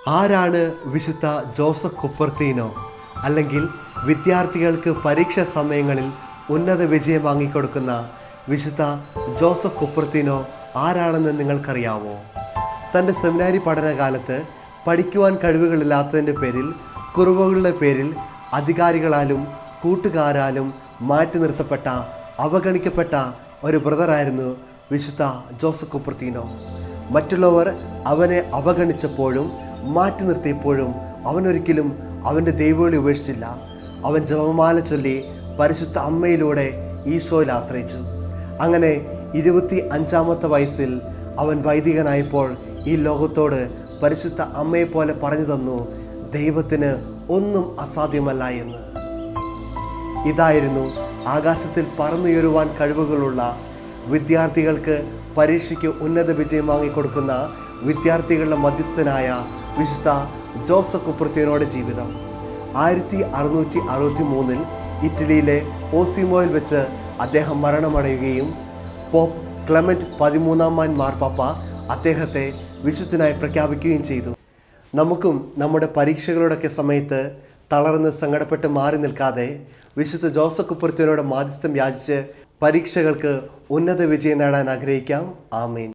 ആരാണ് വിശുദ്ധ ജോസഫ് കുപ്പർത്തീനോ? അല്ലെങ്കിൽ വിദ്യാർത്ഥികൾക്ക് പരീക്ഷാ സമയങ്ങളിൽ ഉന്നത വിജയം വാങ്ങിക്കൊടുക്കുന്ന വിശുദ്ധ ജോസഫ് കുപ്പർത്തീനോ ആരാണെന്ന് നിങ്ങൾക്കറിയാമോ? തൻ്റെ സെമിനാരി പഠനകാലത്ത് പഠിക്കുവാൻ കഴിവുകളില്ലാത്തതിൻ്റെ പേരിൽ, കുറവുകളുടെ പേരിൽ അധികാരികളാലും കൂട്ടുകാരാലും മാറ്റി നിർത്തപ്പെട്ട, അവഗണിക്കപ്പെട്ട ഒരു ബ്രദറായിരുന്നു വിശുദ്ധ ജോസഫ് കുപ്പർത്തീനോ. മറ്റുള്ളവർ അവനെ അവഗണിച്ചപ്പോഴും മാറ്റി നിർത്തിയപ്പോഴും അവനൊരിക്കലും അവൻ്റെ ദൈവവിളി ഉപേക്ഷിച്ചില്ല. അവൻ ജപമാല ചൊല്ലി പരിശുദ്ധ അമ്മയിലൂടെ ഈശോയിൽ ആശ്രയിച്ചു. അങ്ങനെ 25-ാമത്തെ വയസ്സിൽ അവൻ വൈദികനായപ്പോൾ ഈ ലോകത്തോട് പരിശുദ്ധ അമ്മയെപ്പോലെ പറഞ്ഞു തന്നു, ദൈവത്തിന് ഒന്നും അസാധ്യമല്ല എന്ന്. ഇതായിരുന്നു ആകാശത്തിൽ പറന്നുയരുവാൻ കഴിവുകളുള്ള, വിദ്യാർത്ഥികൾക്ക് പരീക്ഷയ്ക്ക് ഉന്നത വിജയം വാങ്ങിക്കൊടുക്കുന്ന വിദ്യാർത്ഥികളുടെ മധ്യസ്ഥനായ വിശുദ്ധ ജോസഫ് കുപ്പർത്തീനോയുടെ ജീവിതം. 1663 ഇറ്റലിയിലെ ഓസിമോയിൽ വെച്ച് അദ്ദേഹം മരണമടയുകയും പോപ്പ് ക്ലെമന്റ് 13-ാം മാർപ്പാപ്പ അദ്ദേഹത്തെ വിശുദ്ധനായി പ്രഖ്യാപിക്കുകയും ചെയ്തു. നമുക്കും നമ്മുടെ പരീക്ഷകളുടെയൊക്കെ സമയത്ത് തളർന്ന് സങ്കടപ്പെട്ട് മാറി നിൽക്കാതെ വിശുദ്ധ ജോസഫ് കുപ്പർത്തീനോയുടെ മാധ്യസ്ഥം യാചിച്ച് പരീക്ഷകൾക്ക് ഉന്നത വിജയം നേടാൻ ആഗ്രഹിക്കാം. ആമേൻ.